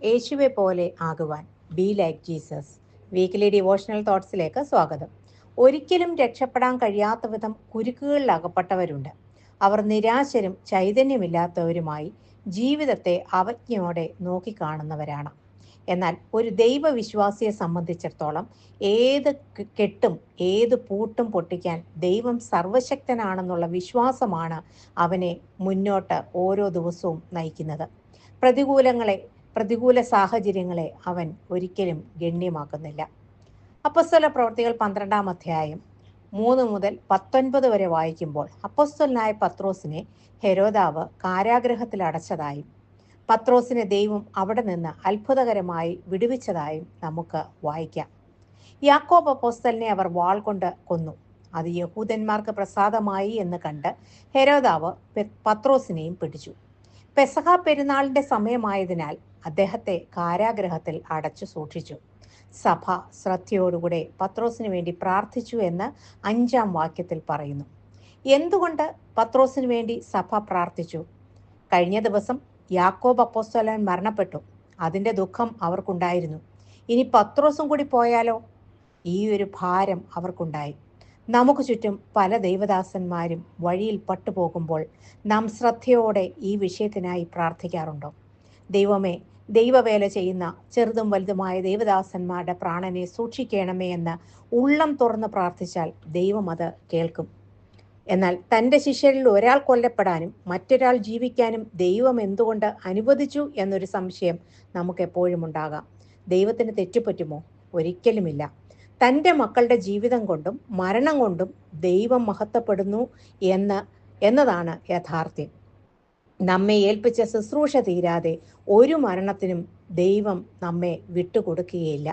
യേശുവെ പോലെ ആകുവാൻ. Be like Jesus. Weekly devotional തോട്ട്സിലേക്ക് സ്വാഗതം. ഒരിക്കലും രക്ഷപ്പെടാൻ കഴിയാത്ത വിധം കുരുക്കുകളിൽ അകപ്പെട്ടവരുണ്ട്. അവർ നിരാശരും ചൈതന്യമില്ലാത്തവരുമായി ജീവിതത്തെ അവജ്ഞയോടെ നോക്കിക്കാണുന്നവരാണ്. എന്നാൽ ഒരു ദൈവവിശ്വാസിയെ സംബന്ധിച്ചിടത്തോളം ഏത് കെട്ടും ഏത് പൂട്ടും പൊട്ടിക്കാൻ ദൈവം സർവശക്തനാണെന്നുള്ള വിശ്വാസമാണ് അവനെ മുന്നോട്ട് ഓരോ ദിവസവും നയിക്കുന്നത്. പ്രതികൂല സാഹചര്യങ്ങളെ അവൻ ഒരിക്കലും ഗണ്യമാക്കുന്നില്ല. അപ്പോസ്തല പ്രവൃത്തികൾ 12-ാം അധ്യായം 3 മുതൽ 19 വരെ വായിക്കുമ്പോൾ അപ്പോസ്തലനായ പത്രോസിനെ ഹെരോദാവ് കാരാഗൃഹത്തിൽ അടച്ചതായും പത്രോസിനെ ദൈവം അവിടെ നിന്ന് അത്ഭുതകരമായി വിടുവിച്ചതായും നമുക്ക് വായിക്കാം. യാക്കോബ് അപ്പോസ്തലനെ അവർ വാൾ കൊണ്ട് കൊന്നു. അത് യഹൂദന്മാർക്ക് പ്രസാദമായി എന്ന് കണ്ട് ഹെരോദാവ് പത്രോസിനെയും പിടിച്ചു. പെസഹ പെരുന്നാളിന്റെ സമയമായതിനാൽ അദ്ദേഹത്തെ കാരാഗൃഹത്തിൽ അടച്ചു സൂക്ഷിച്ചു. സഭ ശ്രദ്ധയോടുകൂടെ പത്രോസിന് വേണ്ടി പ്രാർത്ഥിച്ചു എന്ന് 5-ാം വാക്യത്തിൽ പറയുന്നു. എന്തുകൊണ്ട് പത്രോസിന് വേണ്ടി സഭ പ്രാർത്ഥിച്ചു? കഴിഞ്ഞ ദിവസം യാക്കോബ് അപ്പോസ്തലൻ മരണപ്പെട്ടു. അതിൻ്റെ ദുഃഖം അവർക്കുണ്ടായിരുന്നു. ഇനി പത്രോസും കൂടി പോയാലോ? ഈ ഒരു ഭാരം അവർക്കുണ്ടായി. നമുക്ക് ചുറ്റും പല ദൈവദാസന്മാരും വഴിയിൽ പട്ടുപോകുമ്പോൾ നാം ശ്രദ്ധയോടെ ഈ വിഷയത്തിനായി പ്രാർത്ഥിക്കാറുണ്ടോ? ദൈവമേ, ദൈവവേല ചെയ്യുന്ന ചെറുതും വലുതുമായ ദൈവദാസന്മാരുടെ പ്രാണനെ സൂക്ഷിക്കണമേ എന്ന് ഉള്ളം തുറന്ന് പ്രാർത്ഥിച്ചാൽ ദൈവം അത് കേൾക്കും. എന്നാൽ തൻ്റെ ശിഷ്യരിൽ ഒരാൾ കൊല്ലപ്പെടാനും മറ്റൊരാൾ ജീവിക്കാനും ദൈവം എന്തുകൊണ്ട് അനുവദിച്ചു എന്നൊരു സംശയം നമുക്കെപ്പോഴും ഉണ്ടാകാം. ദൈവത്തിന് തെറ്റുപറ്റുമോ? ഒരിക്കലുമില്ല. തൻ്റെ മക്കളുടെ ജീവിതം കൊണ്ടും മരണം കൊണ്ടും ദൈവം മഹത്വപ്പെടുന്നു എന്നതാണ് യാഥാർത്ഥ്യം. നമ്മെ ഏൽപ്പിച്ച ശുശ്രൂഷ തീരാതെ ഒരു മരണത്തിനും ദൈവം നമ്മെ വിട്ടുകൊടുക്കുകയില്ല.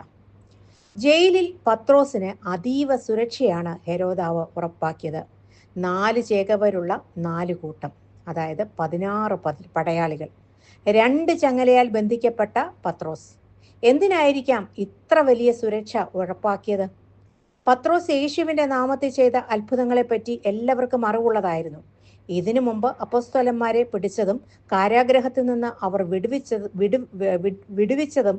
ജയിലിൽ പത്രോസിന് അതീവ സുരക്ഷയാണ് ഹെരോദാവ് ഉറപ്പാക്കിയത്. 4 ചേകവരുള്ള 4 കൂട്ടം, അതായത് 16 പടയാളികൾ, 2 ചങ്ങലയാൽ ബന്ധിക്കപ്പെട്ട പത്രോസ്. എന്തിനായിരിക്കാം ഇത്ര വലിയ സുരക്ഷ ഉറപ്പാക്കിയത്? പത്രോസ് യേശുവിൻ്റെ നാമത്തിൽ ചെയ്ത അത്ഭുതങ്ങളെപ്പറ്റി എല്ലാവർക്കും അറിവുള്ളതായിരുന്നു. ഇതിനു മുമ്പ് അപ്പോസ്തലന്മാരെ പിടിച്ചതും കാരാഗ്രഹത്തിൽ നിന്ന് അവർ വിടുവിച്ചതും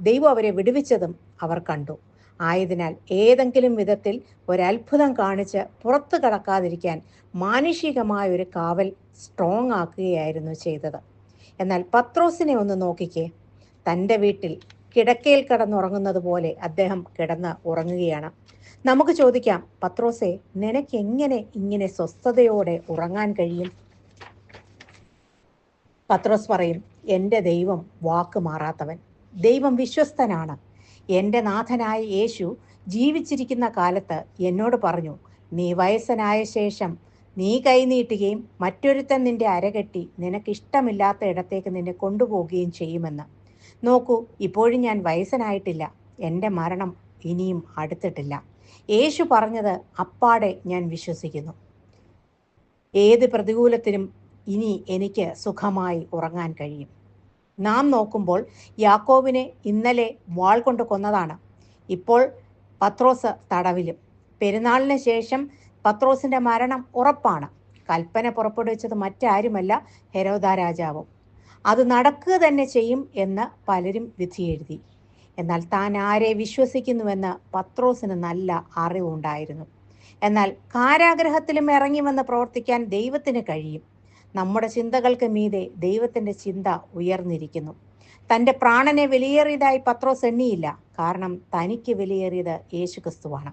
ദൈവം അവരെ വിടുവിച്ചതും അവർ കണ്ടു. ആയതിനാൽ ഏതെങ്കിലും വിധത്തിൽ ഒരത്ഭുതം കാണിച്ച് പുറത്തു കടക്കാതിരിക്കാൻ മാനുഷികമായ ഒരു കാവൽ സ്ട്രോങ് ആക്കുകയായിരുന്നു ചെയ്തത്. എന്നാൽ പത്രോസിനെ ഒന്ന് നോക്കിക്കേ. തൻ്റെ വീട്ടിൽ കിടക്കയിൽ കിടന്നുറങ്ങുന്നത് പോലെ അദ്ദേഹം കിടന്ന് ഉറങ്ങുകയാണ്. നമുക്ക് ചോദിക്കാം, പത്രോസേ, നിനക്ക് എങ്ങനെ ഇങ്ങനെ സ്വസ്ഥതയോടെ ഉറങ്ങാൻ കഴിയും? പത്രോസ് പറയും, എൻ്റെ ദൈവം വാക്ക് മാറാത്തവൻ. ദൈവം വിശ്വസ്തനാണ്. എൻ്റെ നാഥനായ യേശു ജീവിച്ചിരിക്കുന്ന കാലത്ത് എന്നോട് പറഞ്ഞു, നീ വയസ്സനായ ശേഷം നീ കൈനീട്ടുകയും മറ്റൊരുത്തൻ നിന്റെ അരകെട്ടി നിനക്കിഷ്ടമില്ലാത്ത ഇടത്തേക്ക് നിന്നെ കൊണ്ടുപോവുകയും ചെയ്യുമെന്ന്. നോക്കൂ, ഇപ്പോഴും ഞാൻ വയസ്സനായിട്ടില്ല. എൻ്റെ മരണം ഇനിയും അടുത്തിട്ടില്ല. യേശു പറഞ്ഞത് അപ്പാടെ ഞാൻ വിശ്വസിക്കുന്നു. ഏത് പ്രതികൂലത്തിനും ഇനി എനിക്ക് സുഖമായി ഉറങ്ങാൻ കഴിയും. നാം നോക്കുമ്പോൾ യാക്കോബിനെ ഇന്നലെ വാൾ കൊണ്ട് കൊന്നതാണ്. ഇപ്പോൾ പത്രോസ് തടവിലും. പെരുന്നാളിന് ശേഷം പത്രോസിൻ്റെ മരണം ഉറപ്പാണ്. കൽപ്പന പുറപ്പെടുവിച്ചത് മറ്റാരുമല്ല, ഹെരോദാ രാജാവും. അത് നടക്കുക തന്നെ ചെയ്യും എന്ന് പലരും വിധിയെഴുതി. എന്നാൽ താൻ ആരെ വിശ്വസിക്കുന്നുവെന്ന് പത്രോസിന് നല്ല അറിവുണ്ടായിരുന്നു. എന്നാൽ കാരാഗ്രഹത്തിലും ഇറങ്ങി വന്ന് പ്രവർത്തിക്കാൻ ദൈവത്തിന് കഴിയും. നമ്മുടെ ചിന്തകൾക്ക് മീതെ ദൈവത്തിൻ്റെ ചിന്ത ഉയർന്നിരിക്കുന്നു. തൻ്റെ പ്രാണനെ വിലയേറിയതായി പത്രോസ് എണ്ണിയില്ല. കാരണം തനിക്ക് വിലയേറിയത് യേശുക്രിസ്തുവാണ്.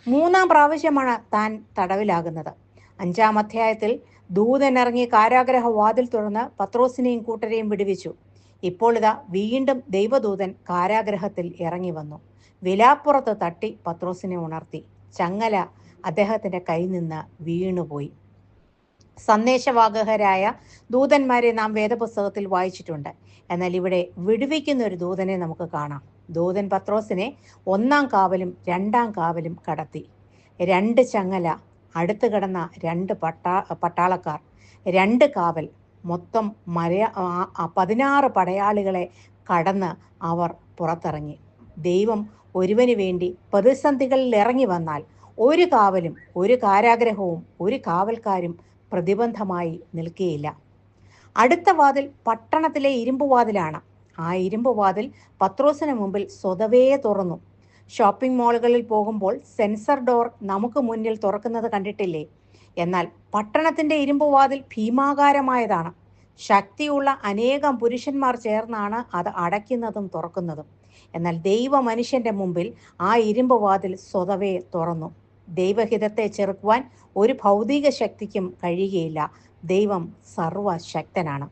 3-ാം പ്രാവശ്യമാണ് താൻ തടവിലാകുന്നത്. 5-ാം അധ്യായത്തിൽ ദൂതൻ ഇറങ്ങി കാരാഗ്രഹ വാതിൽ തുറന്ന് പത്രോസിനെയും കൂട്ടരെയും വിടുവിച്ചു. ഇപ്പോൾ ഇതാ വീണ്ടും ദൈവദൂതൻ കാരാഗ്രഹത്തിൽ ഇറങ്ങി വന്നു. വിലാപ്പുറത്ത് തട്ടി പത്രോസിനെ ഉണർത്തി. ചങ്ങല അദ്ദേഹത്തിൻ്റെ കയ്യിൽ നിന്ന് വീണുപോയി. സന്ദേശവാഹകരായ ദൂതന്മാരെ നാം വേദപുസ്തകത്തിൽ വായിച്ചിട്ടുണ്ട്. എന്നാൽ ഇവിടെ വിടുവിക്കുന്ന ഒരു ദൂതനെ നമുക്ക് കാണാം. ദൂതൻ പത്രോസിനെ 1-ാം കാവലും 2-ാം കാവലും കടത്തി. 2 ചങ്ങല, അടുത്ത് കിടന്ന 2 പട്ടാളക്കാർ, 2 കാവൽ, മൊത്തം 16 പടയാളികളെ കടന്ന് അവർ പുറത്തിറങ്ങി. ദൈവം ഒരുവന് വേണ്ടി പ്രതിസന്ധികളിൽ ഇറങ്ങി വന്നാൽ ഒരു കാവലും ഒരു കാരാഗ്രഹവും ഒരു കാവൽക്കാരും പ്രതിബന്ധമായി നിൽക്കുകയില്ല. അടുത്ത വാതിൽ പട്ടണത്തിലെ ഇരുമ്പുവാതിലാണ്. ആ ഇരുമ്പുവാതിൽ പത്രോസിന് മുമ്പിൽ സ്വതവേ തുറന്നു. ഷോപ്പിംഗ് മാളുകളിൽ പോകുമ്പോൾ സെൻസർ ഡോർ നമുക്ക് മുന്നിൽ തുറക്കുന്നത് കണ്ടിട്ടില്ലേ? എന്നാൽ പട്ടണത്തിന്റെ ഇരുമ്പുവാതിൽ ഭീമാകാരമായതാണ്. ശക്തിയുള്ള അനേകം പുരുഷന്മാർ ചേർന്നാണ് അത് അടയ്ക്കുന്നതും തുറക്കുന്നതും. എന്നാൽ ദൈവ മനുഷ്യന്റെ മുമ്പിൽ ആ ഇരുമ്പുവാതിൽ സ്വതവേ തുറന്നു. ദൈവഹിതത്തെ ചെറുക്കുവാൻ ഒരു ഭൗതിക ശക്തിക്കും കഴിയുകയില്ല. ദൈവം സർവശക്തനാണ്.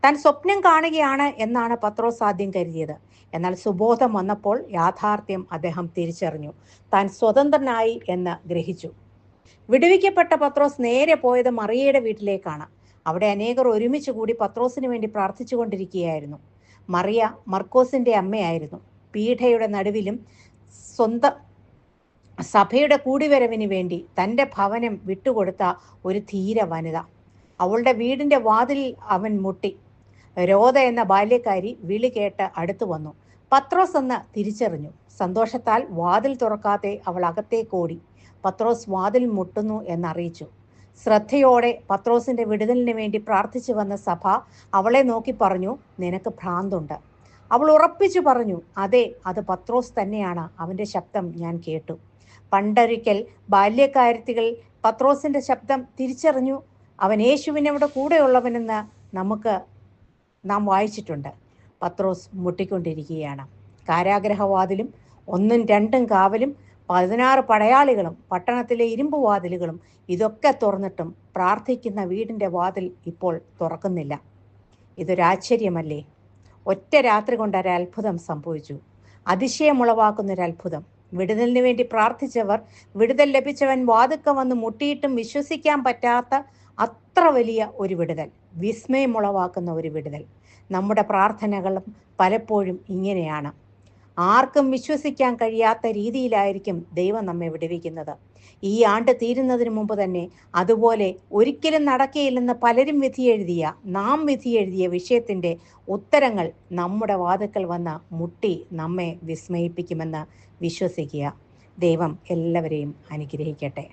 താൻ സ്വപ്നം കാണുകയാണ് എന്നാണ് പത്രോസ് ആദ്യം കരുതിയത്. എന്നാൽ സുബോധം വന്നപ്പോൾ യാഥാർത്ഥ്യം അദ്ദേഹം തിരിച്ചറിഞ്ഞു. താൻ സ്വതന്ത്രനായി എന്ന് ഗ്രഹിച്ചു. വിടുവിക്കപ്പെട്ട പത്രോസ് നേരെ പോയത് മറിയയുടെ വീട്ടിലേക്കാണ്. അവിടെ അനേകർ ഒരുമിച്ച് കൂടി പത്രോസിന് വേണ്ടി പ്രാർത്ഥിച്ചു കൊണ്ടിരിക്കുകയായിരുന്നു. മറിയ മർക്കോസിന്റെ അമ്മയായിരുന്നു. പീഠയുടെ നടുവിലും സ്വന്തം സഭയുടെ കൂടിവരവിന് വേണ്ടി തൻ്റെ ഭവനം വിട്ടുകൊടുത്ത ഒരു ധീര വനിത. അവളുടെ വീടിന്റെ വാതിലിൽ അവൻ മുട്ടി. രോധ എന്ന ബാല്യക്കാരി വിളി കേട്ട് അടുത്തു വന്നു. പത്രോസ് എന്ന് തിരിച്ചറിഞ്ഞു. സന്തോഷത്താൽ വാതിൽ തുറക്കാതെ അവൾ അകത്തേക്ക് ഓടി. പത്രോസ് വാതിൽ മുട്ടുന്നു എന്നറിയിച്ചു. ശ്രദ്ധയോടെ പത്രോസിന്റെ വിടുതലിന് വേണ്ടി പ്രാർത്ഥിച്ചു വന്ന സഭ അവളെ നോക്കി പറഞ്ഞു, നിനക്ക് ഭ്രാന്തുണ്ട്. അവൾ ഉറപ്പിച്ചു പറഞ്ഞു, അതെ, അത് പത്രോസ് തന്നെയാണ്. അവന്റെ ശബ്ദം ഞാൻ കേട്ടു. പണ്ടൊരിക്കൽ ബാല്യക്കാരത്തികൾ പത്രോസിന്റെ ശബ്ദം തിരിച്ചറിഞ്ഞു. അവൻ യേശുവിനവിടെ കൂടെയുള്ളവനെന്ന് നാം വായിച്ചിട്ടുണ്ട്. പത്രോസ് മുട്ടിക്കൊണ്ടിരിക്കുകയാണ്. കാരാഗ്രഹവാതിലും 1ഉം 2ഉം കാവലും 16 പടയാളികളും പട്ടണത്തിലെ ഇരുമ്പുവാതിലുകളും ഇതൊക്കെ തുറന്നിട്ടും പ്രാർത്ഥിക്കുന്ന വീടിന്റെ വാതിൽ ഇപ്പോൾ തുറക്കുന്നില്ല. ഇതൊരാശ്ചര്യമല്ലേ? ഒറ്റ രാത്രി കൊണ്ട് ഒരത്ഭുതം സംഭവിച്ചു. അതിശയമുളവാക്കുന്നൊരത്ഭുതം. വിടുതലിന് വേണ്ടി പ്രാർത്ഥിച്ചവർ, വിടുതൽ ലഭിച്ചവൻ വാതുക്ക വന്ന് മുട്ടിയിട്ടും വിശ്വസിക്കാൻ പറ്റാത്ത അത്ര വലിയ ഒരു വിടുതൽ, വിസ്മയമുളവാക്കുന്ന ഒരു വിടുതൽ. നമ്മുടെ പ്രാർത്ഥനകളും പലപ്പോഴും ഇങ്ങനെയാണ്. ആർക്കും വിശ്വസിക്കാൻ കഴിയാത്ത രീതിയിലായിരിക്കും ദൈവം നമ്മെ വിടുവിക്കുന്നത്. ഈ ആണ്ട് തീരുന്നതിന് മുമ്പ് തന്നെ അതുപോലെ ഒരിക്കലും നടക്കുകയില്ലെന്ന് പലരും നാം വിധിയെഴുതിയ വിഷയത്തിൻ്റെ ഉത്തരങ്ങൾ നമ്മുടെ വാതുക്കൽ വന്ന് മുട്ടി നമ്മെ വിസ്മയിപ്പിക്കുമെന്ന് വിശ്വസിക്കുക. ദൈവം എല്ലാവരെയും അനുഗ്രഹിക്കട്ടെ.